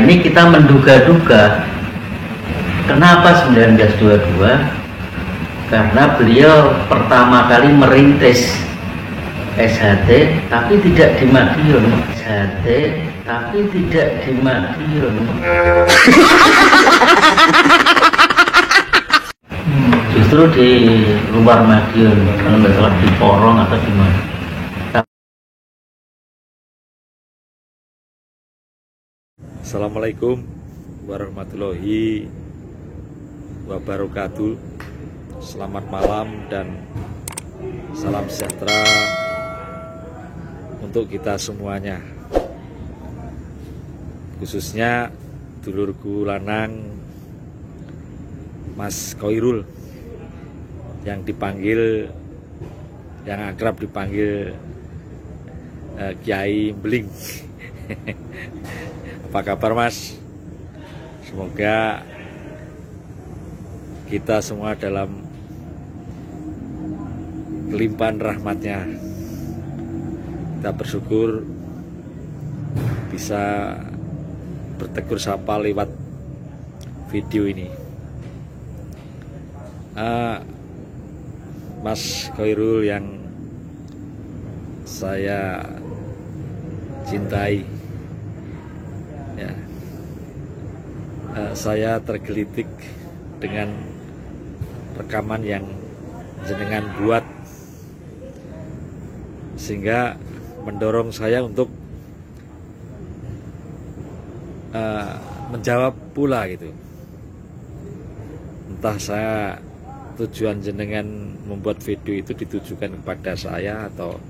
ini kita menduga-duga kenapa 1922, karena beliau pertama kali merintis SHT tapi tidak di Madiun. SHT tapi tidak di Madiun. Justru di luar Madiun, kalau nggak salah di Porong atau di mana. Assalamualaikum warahmatullahi wabarakatuh. Selamat malam dan salam sejahtera untuk kita semuanya, khususnya dulurku lanang Mas Khoirul yang akrab dipanggil Kiai Beling. Apa kabar Mas? Semoga kita semua dalam kelimpahan rahmatnya. Kita bersyukur bisa bertegur sapa lewat video ini. Mas Khoirul yang saya cintai, ya, saya tergelitik dengan rekaman yang jenengan buat, sehingga mendorong saya untuk menjawab pula gitu. Entah saya tujuan jenengan membuat video itu ditujukan kepada saya atau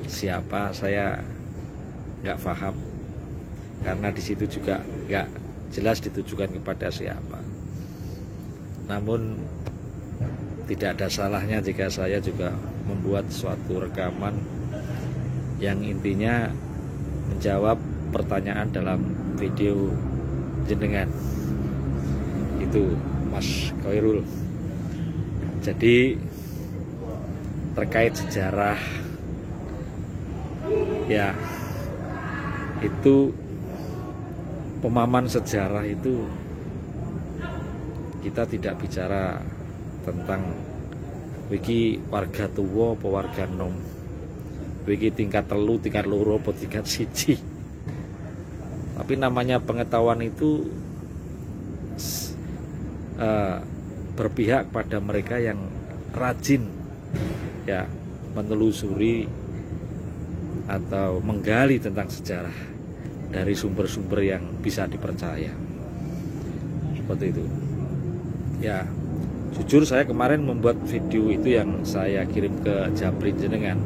siapa, saya nggak paham, karena di situ juga nggak jelas ditujukan kepada siapa. Namun tidak ada salahnya jika saya juga membuat suatu rekaman yang intinya menjawab pertanyaan dalam video jenengan itu, Mas Khoirul. Jadi terkait sejarah, ya, itu pemahaman sejarah itu kita tidak bicara tentang wiki warga tua apa warga nom, wiki tingkat telu, tingkat loro apa tingkat siji. Tapi namanya pengetahuan itu berpihak pada mereka yang rajin, ya, menelusuri atau menggali tentang sejarah dari sumber-sumber yang bisa dipercaya. Seperti itu. Ya, jujur saya kemarin membuat video itu yang saya kirim ke Japri jenengan,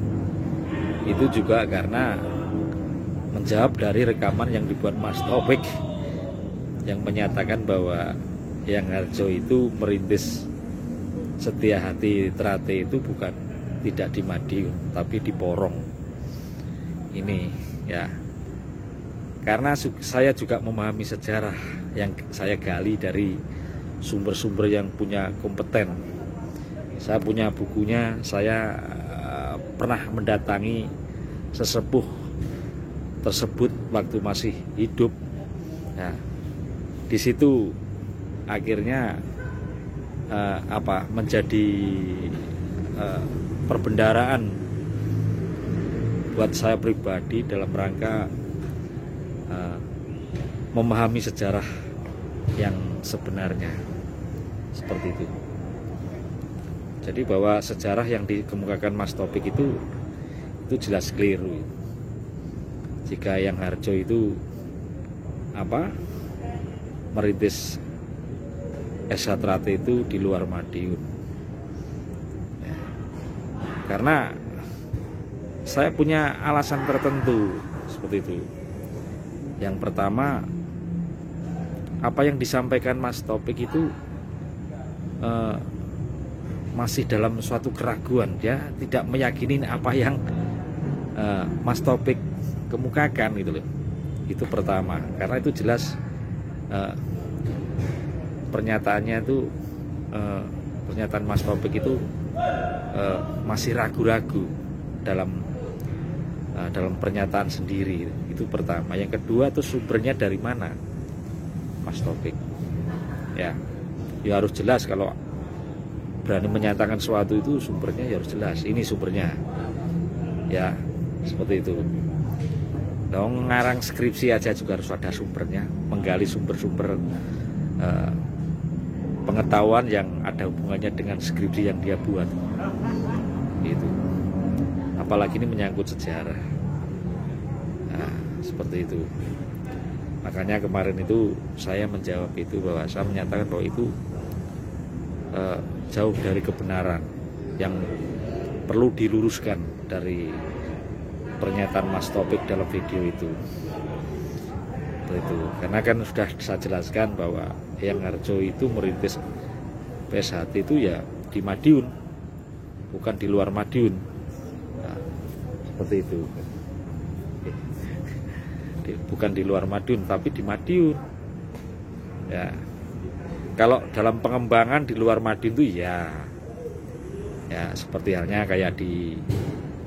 itu juga karena menjawab dari rekaman yang dibuat Mas Taufik yang menyatakan bahwa Yang Harjo itu merintis Setiahati Trate itu bukan tidak di Madiun tapi di Porong. Ini, ya, karena saya juga memahami sejarah yang saya gali dari sumber-sumber yang punya kompeten. Saya punya bukunya, saya pernah mendatangi sesepuh tersebut waktu masih hidup. Nah, di situ akhirnya menjadi perbendaharaan buat saya pribadi dalam rangka memahami sejarah yang sebenarnya, seperti itu. Jadi bahwa sejarah yang dikemukakan Mas Taufik itu jelas keliru. Jika Yang Harjo itu merintis SH Trate itu di luar Madiun, ya. Karena saya punya alasan tertentu seperti itu. Yang pertama, apa yang disampaikan Mas Taufik itu masih dalam suatu keraguan. Dia tidak meyakini apa yang Mas Taufik kemukakan gitu loh. Itu pertama, karena itu jelas pernyataannya itu, pernyataan Mas Taufik itu masih ragu-ragu dalam pernyataan sendiri. Itu pertama. Yang kedua, itu sumbernya dari mana? Mas Taufik. Ya harus jelas kalau berani menyatakan sesuatu itu sumbernya ya harus jelas. Ini sumbernya. Ya, seperti itu. Dong ngarang skripsi aja juga harus ada sumbernya, menggali sumber-sumber pengetahuan yang ada hubungannya dengan skripsi yang dia buat. Itu. Apalagi ini menyangkut sejarah. Nah, seperti itu. Makanya kemarin itu saya menjawab itu, bahwa saya menyatakan bahwa itu jauh dari kebenaran, yang perlu diluruskan dari pernyataan Mas Taufik dalam video itu. Itu karena kan sudah saya jelaskan bahwa Eyang Harjo itu merintis PSHT itu ya di Madiun, bukan di luar Madiun. Nah, seperti itu. Bukan di luar Madiun tapi di Madiun. Ya. Kalau dalam pengembangan di luar Madiun itu ya seperti halnya kayak di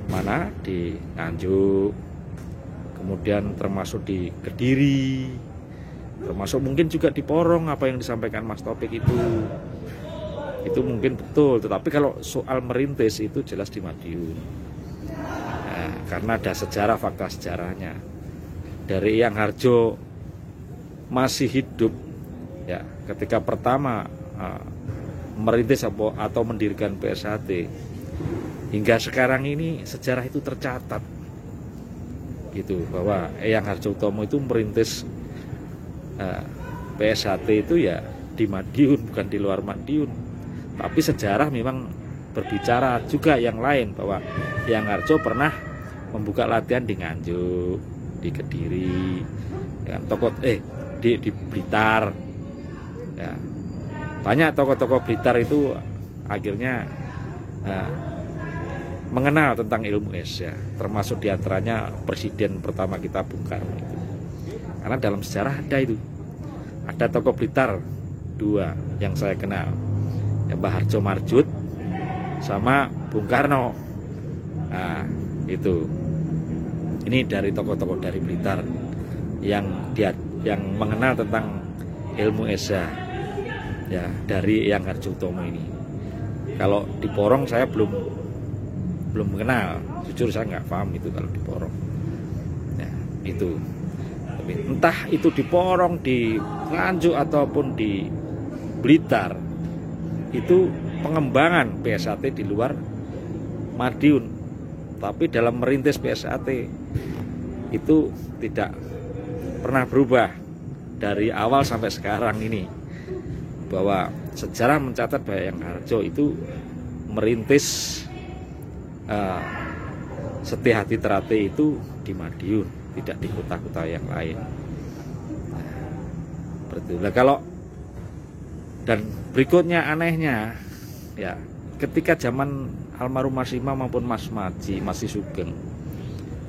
mana, di Nganjuk, kemudian termasuk di Kediri, termasuk mungkin juga di Porong. Apa yang disampaikan Mas Taufik itu mungkin betul, tetapi kalau soal merintis itu jelas di Madiun. Nah, karena ada sejarah, fakta sejarahnya. Dari Eyang Harjo masih hidup ya, ketika pertama merintis atau mendirikan PSHT, hingga sekarang ini sejarah itu tercatat gitu, bahwa Eyang Harjo Utomo itu merintis PSHT itu ya di Madiun, bukan di luar Madiun. Tapi sejarah memang berbicara juga yang lain, bahwa Eyang Harjo pernah membuka latihan di Nganjuk, di Kediri, ya, di Blitar. Ya, banyak tokoh-tokoh Blitar itu akhirnya mengenal tentang ilmu es, ya, termasuk diantaranya presiden pertama kita Bung Karno itu. Karena dalam sejarah ada tokoh Blitar 2 yang saya kenal, ya, Mbah Harjo Marjut sama Bung Karno. Nah, itu. Ini dari tokoh-tokoh dari Blitar yang mengenal tentang ilmu esa, ya, dari Eyang Harjo Utomo ini. Kalau di Porong saya belum mengenal, jujur saya nggak paham itu kalau di Porong. Ya, itu. Tapi entah itu di Porong, di Nganjuk ataupun di Blitar, itu pengembangan PSHT di luar Madiun. Tapi dalam merintis PSHT itu tidak pernah berubah dari awal sampai sekarang ini, bahwa sejarah mencatat bahwa Eyang Harjo itu merintis Setia-Hati Terate itu di Madiun, tidak di kota-kota yang lain. Nah, kalau dan berikutnya anehnya, ya, ketika zaman almarhum Mas Imam maupun Mas Maji masih sugeng,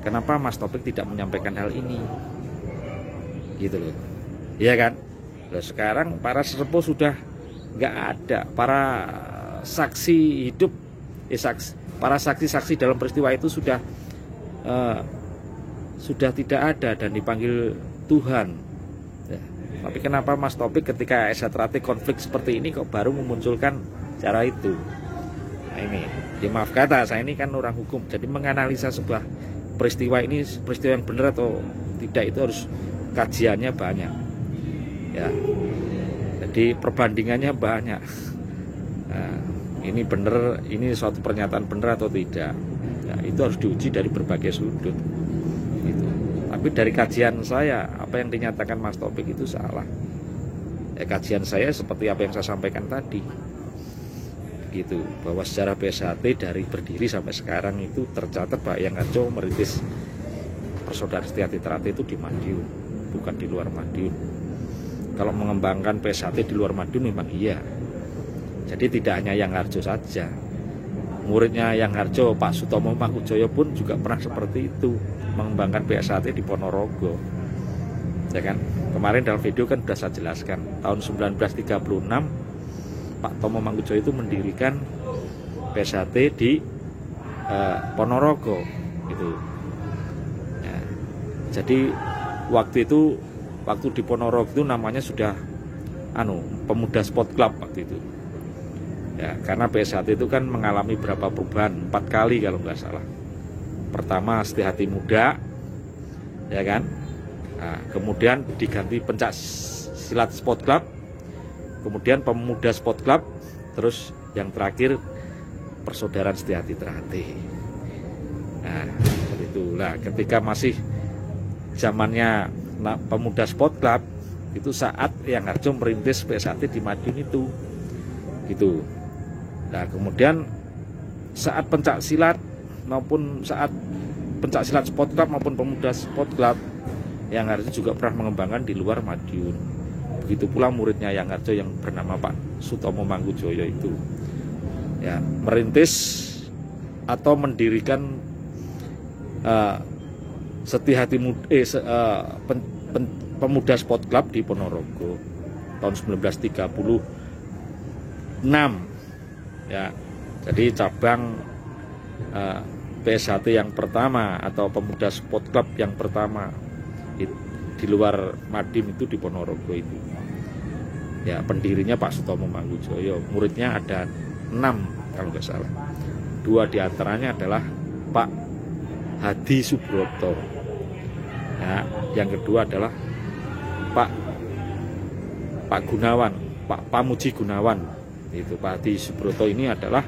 kenapa Mas Taufik tidak menyampaikan hal ini? Gitu loh. Iya kan? Loh, sekarang para sesepuh sudah nggak ada, para saksi hidup, para saksi-saksi dalam peristiwa itu sudah tidak ada dan dipanggil Tuhan. Ya. Tapi kenapa Mas Taufik ketika Setia-Hati konflik seperti ini kok baru memunculkan cara itu? Nah, ini, ya maaf kata, saya ini kan orang hukum, jadi menganalisa sebuah peristiwa ini, peristiwa yang benar atau tidak, itu harus kajiannya banyak, ya. Jadi perbandingannya banyak. Nah, ini benar, ini suatu pernyataan benar atau tidak, ya, itu harus diuji dari berbagai sudut. Gitu. Tapi dari kajian saya, apa yang dinyatakan Mas Taufik itu salah. Ya, kajian saya seperti apa yang saya sampaikan tadi. Gitu, bahwa sejarah PSHT dari berdiri sampai sekarang itu tercatat bahwa Eyang Harjo merintis persaudaraan Setia-Hati Terate itu di Madiun, bukan di luar Madiun. Kalau mengembangkan PSHT di luar Madiun memang iya. Jadi tidak hanya Eyang Harjo saja, muridnya Eyang Harjo, Pak Sutomo Mangkujoyo pun juga pernah seperti itu, mengembangkan PSHT di Ponorogo, ya kan? Kemarin dalam video kan sudah saya jelaskan, tahun 1936 Pak Tomo Mangkujoyo itu mendirikan PSHT di Ponorogo gitu. Ya. Jadi waktu itu waktu di Ponorogo itu namanya sudah Pemuda Sport Club waktu itu. Ya, karena PSHT itu kan mengalami berapa perubahan, 4 kali kalau nggak salah. Pertama Setia Hati Muda, ya kan. Nah, kemudian diganti Pencak Silat Sport Club, kemudian Pemuda Sport Club, terus yang terakhir Persaudaraan Setia Hati Ternate. Nah, seperti itu. Nah, ketika masih zamannya Pemuda Sport Club, itu saat Yang Harjo merintis PSHT di Madiun itu, gitu. Nah, kemudian saat Pencak Silat maupun saat Pencak Silat Sport Club maupun Pemuda Sport Club, Yang Harjo juga pernah mengembangkan di luar Madiun. Begitu pula muridnya Yang Harjo yang bernama Pak Sutomo Mangkujoyo itu, ya, merintis atau mendirikan Setia Hati Pemuda Sport Club di Ponorogo tahun 1936. Ya, jadi cabang PSHT yang pertama atau Pemuda Sport Club yang pertama di luar Madiun itu di Ponorogo itu. Ya, pendirinya Pak Sutomo Mangkujoyo, muridnya ada 6 kalau nggak salah. 2 diantaranya adalah Pak Hadi Subroto. Ya, yang kedua adalah Pak Gunawan, Pak Pamuji Gunawan. Itu Pak Hadi Subroto ini adalah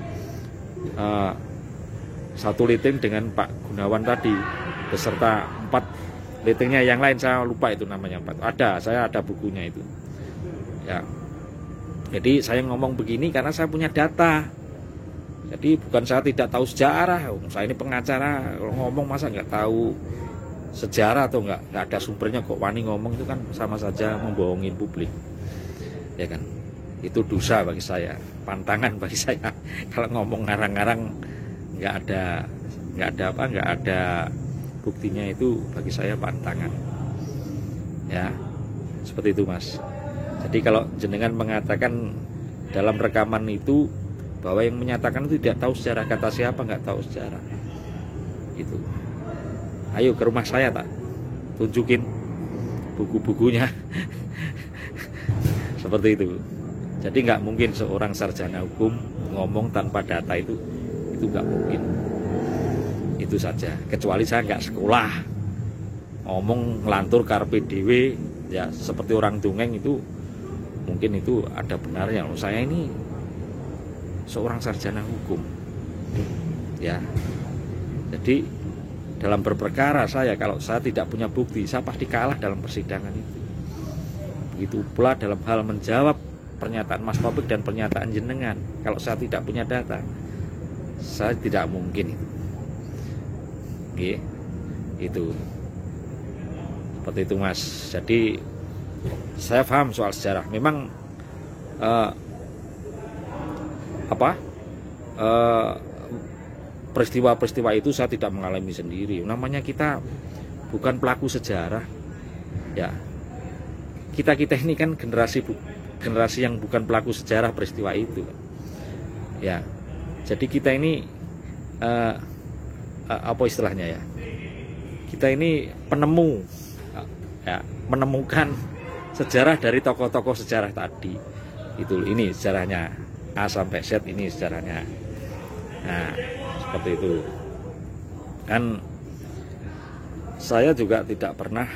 satu liting dengan Pak Gunawan tadi, beserta 4 litingnya yang lain, saya lupa itu namanya 4. Saya ada bukunya itu. Ya. Jadi saya ngomong begini karena saya punya data. Jadi bukan saya tidak tahu sejarah. Saya ini pengacara, kalau ngomong masa nggak tahu sejarah atau nggak ada sumbernya kok wani ngomong, itu kan sama saja membohongin publik, ya kan. Itu dosa bagi saya, pantangan bagi saya. Kalau ngomong ngarang-ngarang nggak ada buktinya, itu bagi saya pantangan. Ya, seperti itu Mas. Jadi kalau jenengan mengatakan dalam rekaman itu bahwa yang menyatakan itu tidak tahu sejarah, kata siapa nggak tahu sejarah, itu. Ayo ke rumah saya, tak tunjukin buku-bukunya. Seperti itu. Jadi nggak mungkin seorang sarjana hukum ngomong tanpa data, itu nggak mungkin. Itu saja. Kecuali saya nggak sekolah, ngomong ngelantur karpe dewe, ya seperti orang dongeng, itu mungkin itu ada benarnya. Saya ini seorang sarjana hukum, ya. Jadi dalam berperkara kalau saya tidak punya bukti, saya pasti kalah dalam persidangan itu. Begitu pula dalam hal menjawab pernyataan Mas Taufik dan pernyataan jenengan, kalau saya tidak punya data, saya tidak mungkin itu. Oke, itu seperti itu Mas. Jadi saya paham soal sejarah. Memang peristiwa-peristiwa itu saya tidak mengalami sendiri. Namanya kita bukan pelaku sejarah, ya. Kita ini kan generasi yang bukan pelaku sejarah peristiwa itu, ya. Jadi kita ini apa istilahnya ya? Kita ini penemu, ya, menemukan sejarah dari tokoh-tokoh sejarah tadi. Ini sejarahnya A sampai Z, ini sejarahnya. Nah, seperti itu. Kan saya juga tidak pernah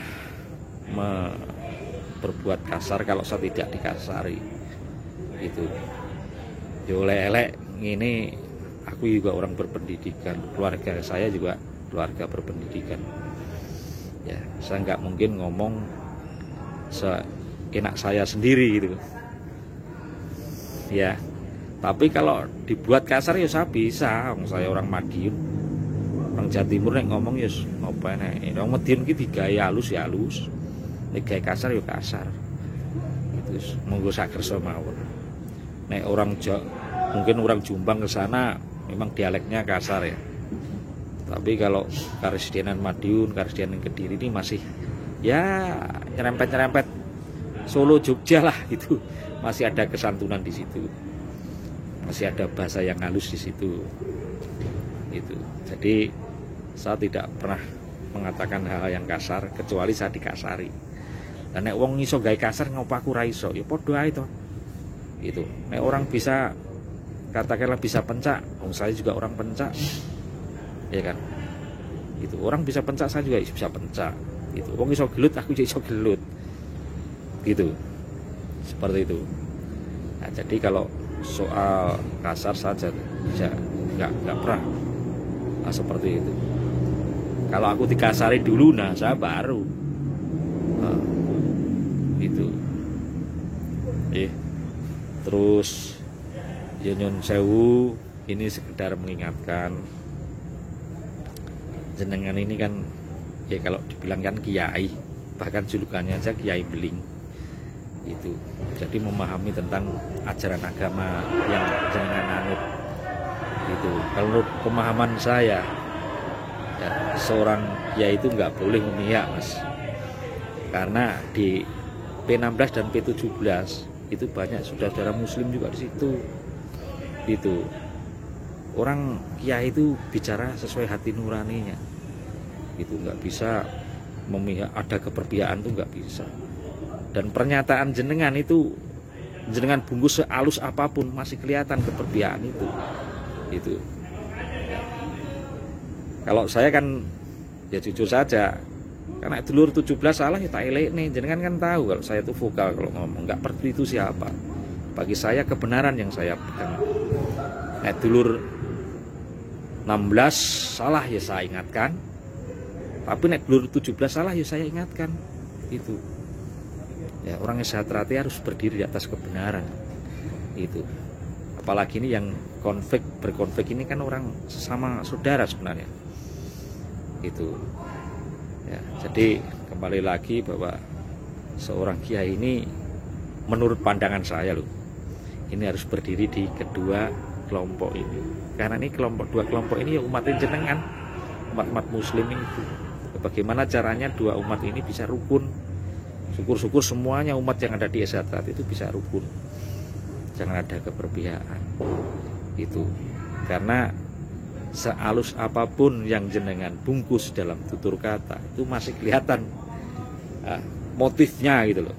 berbuat kasar kalau saya tidak dikasari. Itu. Yo elek ini, aku juga orang berpendidikan, keluarga saya juga keluarga berpendidikan. Ya, saya nggak mungkin ngomong seenak saya sendiri gitu. Ya. Tapi kalau dibuat kasar ya saya bisa. Saya orang Madiun, orang Jawa Timur, nek ngomong ya ngopo nek. Orang Madiun ki digaya halus ya halus, nek gaya kasar ya kasar. Itu monggo sak kersa mawon. Nek orang mungkin orang Jombang ke sana memang dialeknya kasar ya. Tapi kalau Karesidenan Madiun, Karesidenan Kediri ini masih ya nyerempet-nyerempet Solo Jogja lah gitu. Masih ada kesantunan di situ. Masih ada bahasa yang halus di situ. Itu. Jadi saya tidak pernah mengatakan hal yang kasar kecuali saya dikasari. Lah nek wong iso gawe kasar ngopo aku ra iso? Ya padha ae to. Itu. Nek orang bisa katakanlah bisa pencak, saya juga orang pencak. Ya kan? Itu. Orang bisa pencak, saya juga bisa pencak. Itu. Wong iso gelut, aku juga iso gelut. Gitu. Seperti itu. Nah, jadi kalau soal kasar saja bisa nggak pernah. Nah, seperti itu. Kalau aku dikasari dulu, nah saya baru. Nah, itu. Terus ya nyun sewu, ini sekedar mengingatkan jenengan ini kan ya kalau dibilang kan kiai, bahkan julukannya aja Kiai Beling. Itu jadi memahami tentang ajaran agama yang jenengan anut. Itu kalau menurut pemahaman saya ya, seorang kiai itu nggak boleh memihak, Mas, karena di P16 dan P17 itu banyak saudara-saudara muslim juga di situ. Itu orang kiai itu bicara sesuai hati nuraninya. Itu nggak bisa memihak, ada keperpihakan tuh nggak bisa. Dan pernyataan jenengan itu, jenengan bungkus sehalus apapun masih kelihatan keperpihakan itu. Itu. Ya. Kalau saya kan ya jujur saja, karena dulur 17 salah ya tak elek nih. Jenengan kan tahu kalau saya itu vokal kalau ngomong, nggak peduli itu siapa. Bagi saya kebenaran yang saya pegang. Nek dulur 16 salah ya saya ingatkan. Tapi nek dulur 17 salah ya saya ingatkan. Itu. Ya, orang yang sehat hati harus berdiri di atas kebenaran. Itu. Apalagi ini yang berkonflik ini kan orang sesama saudara sebenarnya. Itu. Ya, jadi kembali lagi bahwa seorang kiai ini menurut pandangan saya loh, ini harus berdiri di kedua kelompok ini. Karena ini dua kelompok ini ya umat jenengan, umat muslim ini. Bagaimana caranya dua umat ini bisa rukun? Syukur-syukur semuanya umat yang ada di SHT itu bisa rukun. Jangan ada keberpihakan. Itu. Karena sehalus apapun yang jenengan bungkus dalam tutur kata itu masih kelihatan motifnya gitu loh.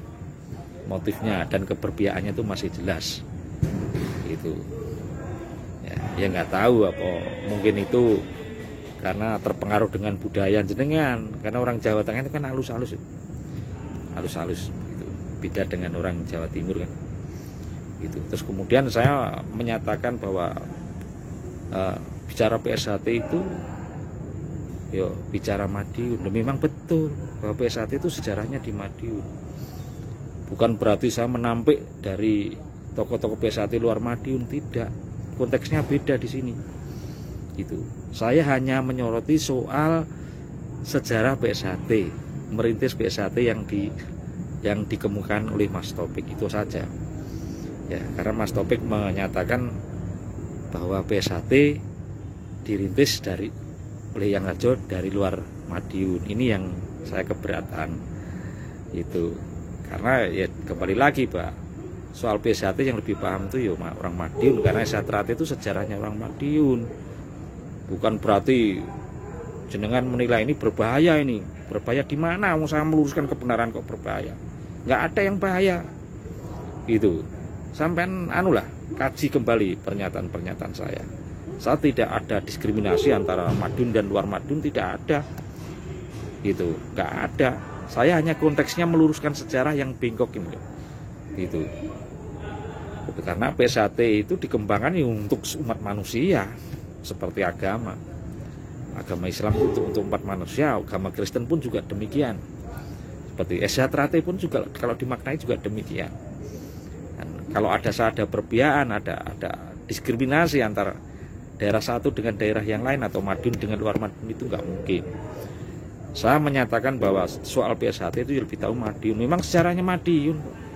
Motifnya dan keberpihakannya itu masih jelas. Itu. Ya nggak tahu apa mungkin itu karena terpengaruh dengan budaya jenengan. Karena orang Jawa Tengah itu kan halus-halus. Halus-halus gitu. Beda dengan orang Jawa Timur kan. Gitu. Terus kemudian saya menyatakan bahwa bicara PSHT itu yo bicara Madiun. Dan memang betul bahwa PSHT itu sejarahnya di Madiun. Bukan berarti saya menampik dari tokoh-tokoh PSHT luar Madiun, tidak. Konteksnya beda di sini. Gitu. Saya hanya menyoroti soal sejarah PSHT, merintis PSHT yang dikemukakan oleh Mas Topik itu saja. Ya, karena Mas Topik menyatakan bahwa PSHT dirintis oleh Yang Harjo dari luar Madiun. Ini yang saya keberatan. Itu. Karena ya kembali lagi, Pak. Soal PSHT yang lebih paham itu ya orang Madiun, karena SHT itu sejarahnya orang Madiun. Bukan berarti jenengan menilai ini berbahaya ini. Berbahaya di mana? Mau saya meluruskan kebenaran kok berbahaya? Nggak ada yang bahaya. Itu. Sampai kaji kembali pernyataan-pernyataan saya. Saya tidak ada diskriminasi antara Madiun dan luar Madiun, tidak ada. Gitu. Nggak ada. Saya hanya konteksnya meluruskan sejarah yang bengkok ini. Gitu. Karena PSHT itu dikembangkan untuk umat manusia seperti agama. Agama Islam untuk umat manusia, agama Kristen pun juga demikian. Seperti SHT pun juga kalau dimaknai juga demikian. Dan kalau ada perpihakan, ada diskriminasi antara daerah satu dengan daerah yang lain atau Madiun dengan luar Madiun itu nggak mungkin. Saya menyatakan bahwa soal PSHT itu lebih tahu Madiun. Memang sejarahnya Madiun.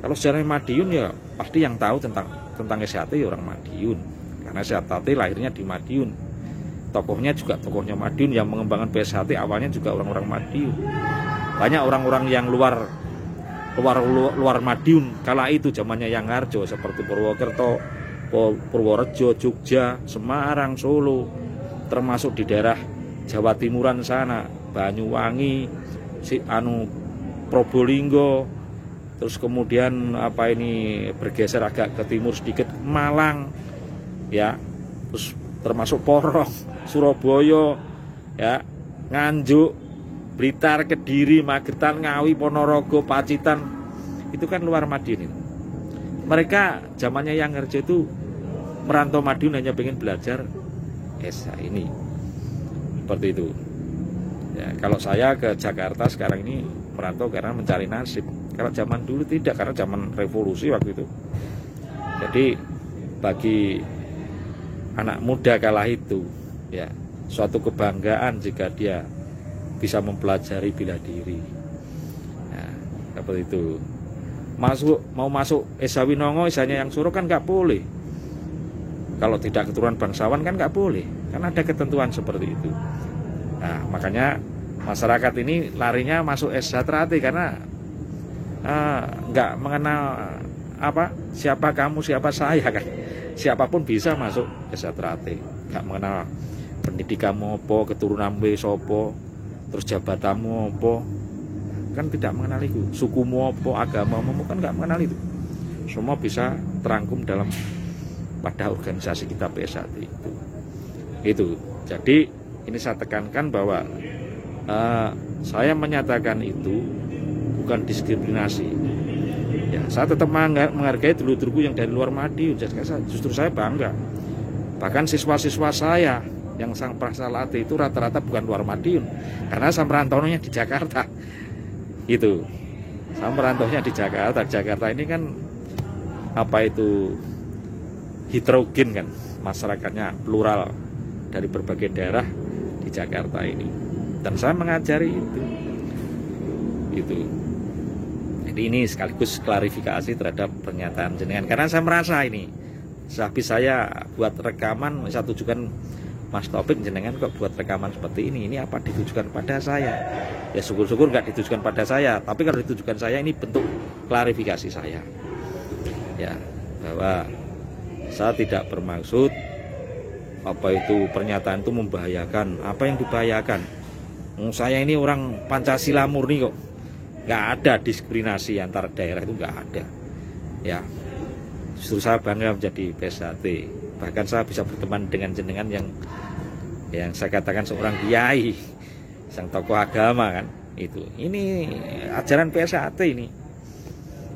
Kalau sejarahnya Madiun ya pasti yang tahu tentang SHT ya orang Madiun. Karena SHT lahirnya di Madiun. Tokohnya juga tokohnya Madiun, yang mengembangkan PSHT awalnya juga orang-orang Madiun. Banyak orang-orang yang luar Madiun kala itu zamannya Yang Harjo seperti Purwokerto, Purworejo, Jogja, Semarang, Solo, termasuk di daerah Jawa Timuran sana, Banyuwangi, Probolinggo, terus kemudian apa ini bergeser agak ke timur sedikit Malang, ya, terus termasuk Porong, Surabaya, ya, Nganjuk, Blitar, Kediri, Magetan, Ngawi, Ponorogo, Pacitan, itu kan luar Madiun itu. Mereka zamannya yang kerja itu merantau Madiun hanya pengen belajar SA ini, seperti itu. Ya, kalau saya ke Jakarta sekarang ini merantau karena mencari nasib. Kalau zaman dulu tidak, karena zaman revolusi waktu itu. Jadi bagi anak muda kala itu, ya, suatu kebanggaan jika dia bisa mempelajari bela diri. Nah, seperti itu. Mau masuk Esa Winongo, Esanya yang Suro kan nggak boleh. Kalau tidak keturunan bangsawan kan nggak boleh, karena ada ketentuan seperti itu. Nah, makanya masyarakat ini larinya masuk Esa Trate karena nggak mengenal apa siapa kamu siapa saya kan, siapapun bisa masuk Esa Trate, nggak mengenal pendidikanmu apa, keturunanmu sopo, terus jabatanmu apa, kan tidak mengenal itu, sukumu apa, agamamu kan nggak mengenal itu, semua bisa terangkum dalam pada organisasi kita PSAT itu. Jadi ini saya tekankan bahwa saya menyatakan itu bukan diskriminasi. Ya, saya tetap menghargai dulur-dulurku yang dari luar Madiun. Justru saya bangga. Bahkan siswa-siswa saya yang sang prasalat itu rata-rata bukan luar Madiun, karena saya merantaunya di Jakarta. Itu. Saya merantaunya di Jakarta. Jakarta ini kan apa itu heterogen kan, masyarakatnya plural dari berbagai daerah di Jakarta ini. Dan saya mengajari itu. Itu. Jadi ini sekaligus klarifikasi terhadap pernyataan jenengan, karena saya merasa ini sehabis saya buat rekaman, saya tujukan Mas Taufik, jenengan kok buat rekaman seperti ini apa ditujukan pada saya? Ya syukur-syukur nggak ditujukan pada saya, tapi kalau ditujukan saya ini bentuk klarifikasi saya, ya, bahwa saya tidak bermaksud apa itu pernyataan itu membahayakan. Apa yang dibahayakan? Saya ini orang Pancasila murni kok. Nggak ada diskriminasi antar daerah, itu nggak ada, ya. Justru saya bangga menjadi PSAT. Bahkan saya bisa berteman dengan jenengan yang saya katakan seorang kiai, sang tokoh agama kan. Itu ini ajaran PSAT ini.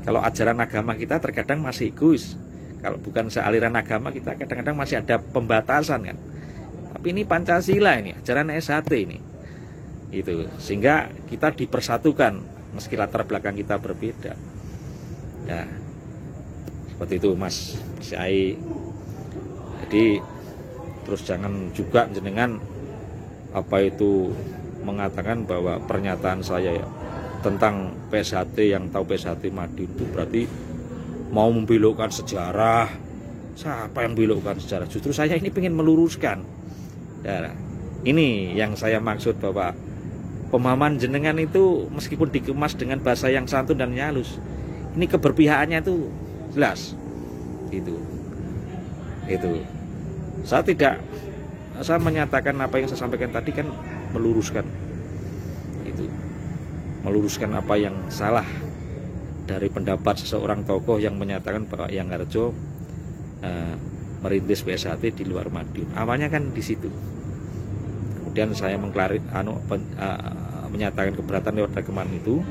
Kalau ajaran agama kita terkadang masih egois, kalau bukan sealiran agama kita kadang-kadang masih ada pembatasan kan. Tapi ini Pancasila, ini ajaran SAT ini. Itu sehingga kita dipersatukan meski latar belakang kita berbeda, ya, seperti itu Mas Syai. Jadi terus jangan juga jenengan apa itu mengatakan bahwa pernyataan saya ya, tentang PSAT, yang tahu PSAT Madiun itu berarti mau membelokkan sejarah. Siapa yang belokkan sejarah? Justru saya ini ingin meluruskan, ya, ini yang saya maksud, bahwa pemahaman jenengan itu meskipun dikemas dengan bahasa yang santun dan halus, ini keberpihakannya itu jelas. Itu. Saya menyatakan apa yang saya sampaikan tadi kan meluruskan. Itu. Meluruskan apa yang salah dari pendapat seseorang tokoh yang menyatakan bahwa Yang Harjo merintis PSAT di luar Madiun. Awalnya kan di situ. Kemudian saya menyatakan keberatan lewat rekaman itu.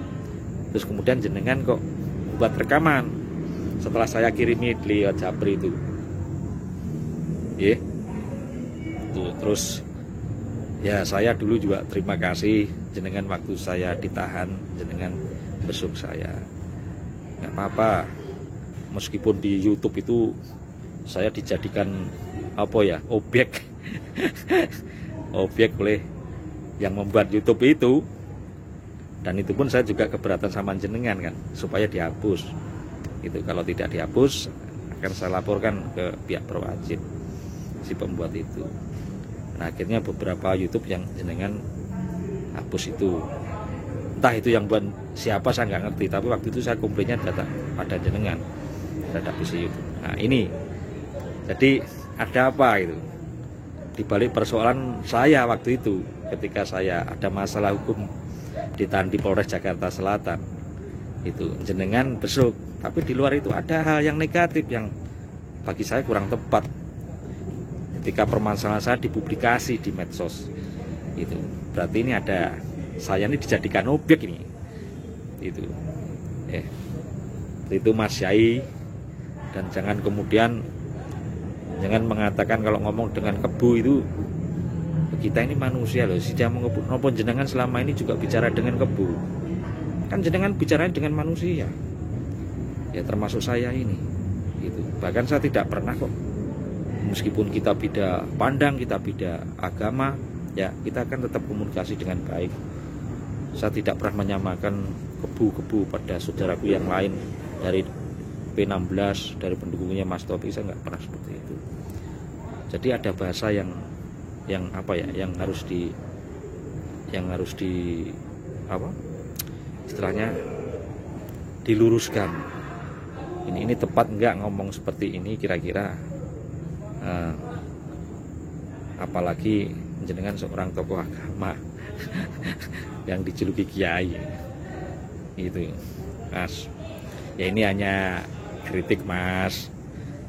Terus kemudian jenengan kok buat rekaman setelah saya kirimi lewat Japri itu. Terus ya saya dulu juga terima kasih jenengan waktu saya ditahan, jenengan besuk saya. Nggak apa-apa, meskipun di YouTube itu saya dijadikan objek objek oleh yang membuat YouTube itu, dan itu pun saya juga keberatan sama jenengan kan, supaya dihapus. Itu kalau tidak dihapus akan saya laporkan ke pihak berwajib si pembuat itu. Nah, akhirnya beberapa YouTube yang jenengan hapus itu, entah itu yang buat siapa saya nggak ngerti, tapi waktu itu saya komplainnya pada jenengan terhadap isi YouTube. Nah ini, jadi ada apa itu di balik persoalan saya waktu itu ketika saya ada masalah hukum ditahan di Polres Jakarta Selatan. Itu jenengan besuk, tapi di luar itu ada hal yang negatif yang bagi saya kurang tepat. Ketika permasalahan saya dipublikasi di medsos, itu berarti ini ada saya ini dijadikan objek ini. Itu Mas Yai. Dan jangan kemudian jangan mengatakan kalau ngomong dengan kebu itu kita ini manusia loh, si dia mengebu. Nopon jenengan selama ini juga bicara dengan kebu. Kan jenengan bicara dengan manusia. Ya termasuk saya ini. Gitu. Bahkan saya tidak pernah kok, meskipun kita beda pandang, kita beda agama, ya kita akan tetap komunikasi dengan baik. Saya tidak pernah menyamakan kebu-kebu pada saudaraku yang lain dari P16, dari pendukungnya Mas Taufik, saya nggak pernah seperti itu. Jadi ada bahasa yang apa ya, yang harus di apa istilahnya diluruskan. Ini tepat nggak ngomong seperti ini kira-kira? Apalagi jenengan seorang tokoh agama yang dijuluki kiai, itu Mas. Ya ini hanya kritik Mas.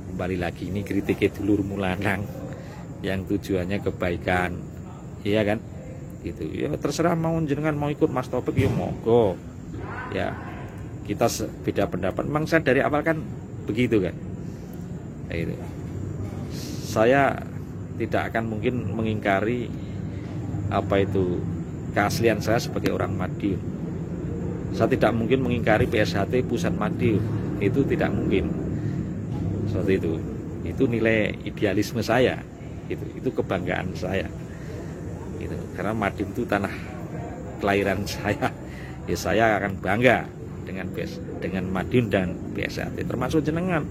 Kembali lagi ini kritiknya dulur mulanang yang tujuannya kebaikan, iya kan? Gitu. Ya terserah mau jenengan mau ikut Mas Taufik ya monggo. Ya kita beda pendapat. Memang saya dari awal kan begitu kan. Nah, itu. Saya tidak akan mungkin mengingkari apa itu keaslian saya sebagai orang Madiun. Saya tidak mungkin mengingkari PSHT Pusat Madiun. Itu tidak mungkin. Seperti itu. Itu nilai idealisme saya. Itu kebanggaan saya. Gitu. Karena Madiun itu tanah kelahiran saya. Ya saya akan bangga dengan Madiun dan PSHT. Termasuk jenengan.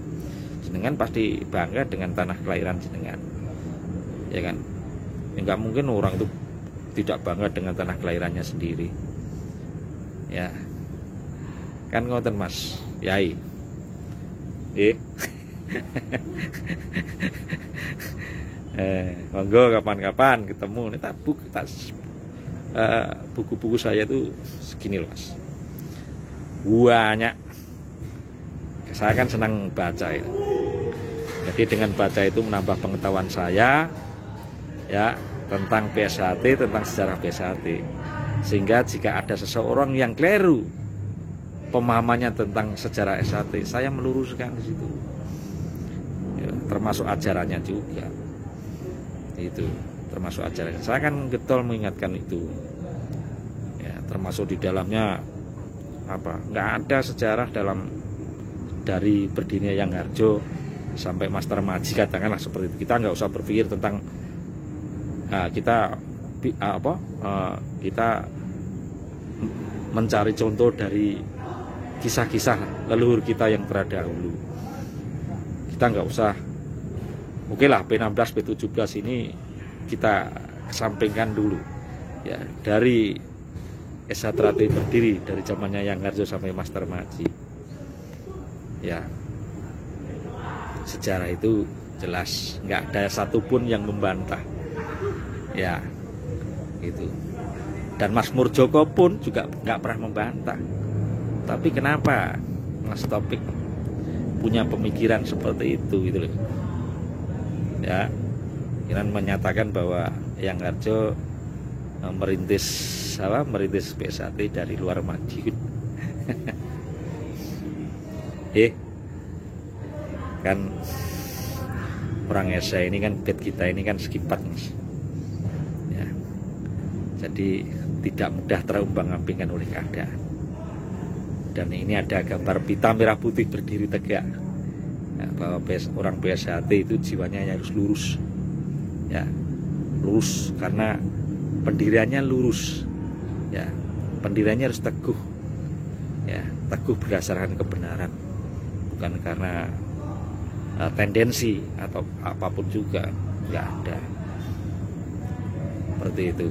Jenengan pasti bangga dengan tanah kelahiran jenengan. Ya kan? Enggak mungkin orang itu tidak bangga dengan tanah kelahirannya sendiri. Ya. Kan ngoten Mas Yai. Monggo kapan-kapan ketemu. Ini buku-buku saya tuh segini loh Mas. Banyak. Saya kan senang baca ya. Jadi dengan baca itu menambah pengetahuan saya ya tentang PSHT, tentang sejarah PSHT. Sehingga jika ada seseorang yang keliru pemahamannya tentang sejarah SHT, saya meluruskan di situ. Ya, termasuk ajarannya juga. Itu termasuk ajarannya. Saya kan getol mengingatkan itu. Ya, termasuk di dalamnya apa? Nggak ada sejarah dari berdirinya Yang Harjo sampai Master Maji, katakanlah seperti itu. Kita nggak usah berpikir tentang kita mencari contoh dari kisah-kisah leluhur kita yang terdahulu. Kita nggak usah. Oke lah, P16, P17 ini kita kesampingkan dulu. Ya, dari SHT berdiri dari zamannya Yang Harjo sampai Master Maji. Ya, sejarah itu jelas, nggak ada satupun yang membantah. Ya, itu. Dan Mas Murjoko pun juga nggak pernah membantah. Tapi kenapa Mas Taufik punya pemikiran seperti itu gitu loh. Ya, Iran menyatakan bahwa Yang Harjo merintis PSHT dari luar Madiun. Kan orang Esa ini kan bed kita ini kan sekipat Mas. Ya. Jadi tidak mudah terombang-ambingkan oleh keadaan. Dan ini ada gambar pita merah putih berdiri tegak. Ya, bahwa orang PSHT itu jiwanya harus lurus. Ya, lurus karena pendiriannya lurus. Ya, pendiriannya harus teguh. Ya, teguh berdasarkan kebenaran. Bukan karena tendensi atau apapun juga, nggak ada. Seperti itu.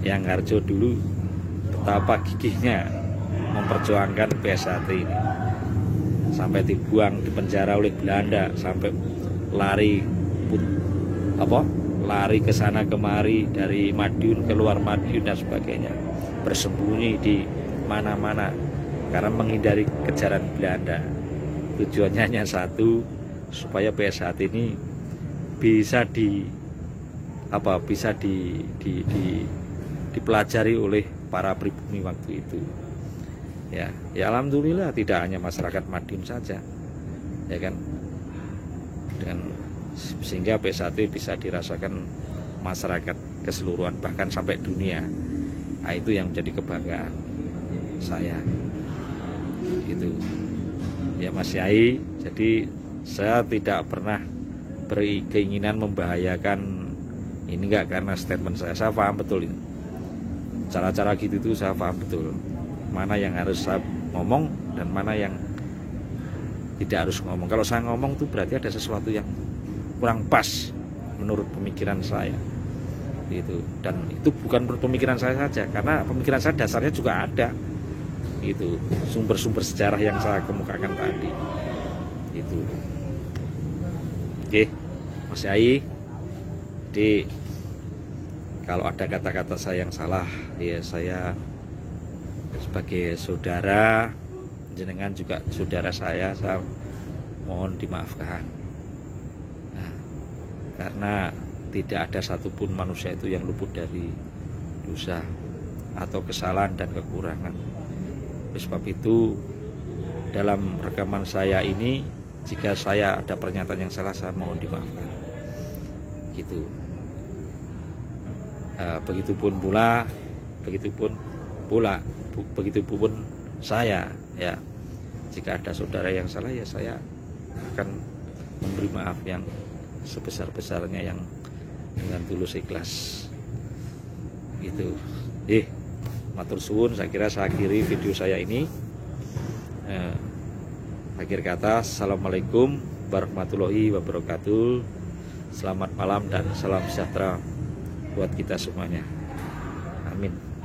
Yang Harjo dulu betapa gigihnya memperjuangkan PSHT ini, sampai dibuang di penjara oleh Belanda, sampai lari ke sana kemari dari Madiun ke luar Madiun dan sebagainya, bersembunyi di mana-mana karena menghindari kejaran Belanda. Tujuannya hanya satu, supaya PSHT ini bisa dipelajari oleh para pribumi waktu itu. Ya alhamdulillah tidak hanya masyarakat Madiun saja, ya kan, dan sehingga PSHT bisa dirasakan masyarakat keseluruhan bahkan sampai dunia. Nah, itu yang menjadi kebanggaan saya. Itu ya Mas Yai. Jadi saya tidak pernah berkeinginan membahayakan ini, enggak, karena statement saya paham betul ini. Cara-cara gitu itu saya paham betul. Mana yang harus saya ngomong dan mana yang tidak harus ngomong. Kalau saya ngomong itu berarti ada sesuatu yang kurang pas menurut pemikiran saya. Itu, dan itu bukan menurut pemikiran saya saja, karena pemikiran saya dasarnya juga ada. Itu sumber-sumber sejarah yang saya kemukakan tadi. Itu. Oke, Mas Yai. Jadi kalau ada kata-kata saya yang salah, ya saya sebagai saudara, jenengan juga saudara saya mohon dimaafkan. Nah, karena tidak ada satupun manusia itu yang luput dari dosa atau kesalahan dan kekurangan. Oleh sebab itu, dalam rekaman saya ini, jika saya ada pernyataan yang salah, saya mohon dimaafkan. Gitu. Begitupun saya, ya. Jika ada saudara yang salah, ya saya akan memberi maaf yang sebesar-besarnya, yang dengan tulus ikhlas. Gitu. Matur suwun. Saya kira saya akhiri video saya ini. Akhir kata, assalamualaikum warahmatullahi wabarakatuh. Selamat malam dan salam sejahtera buat kita semuanya. Amin.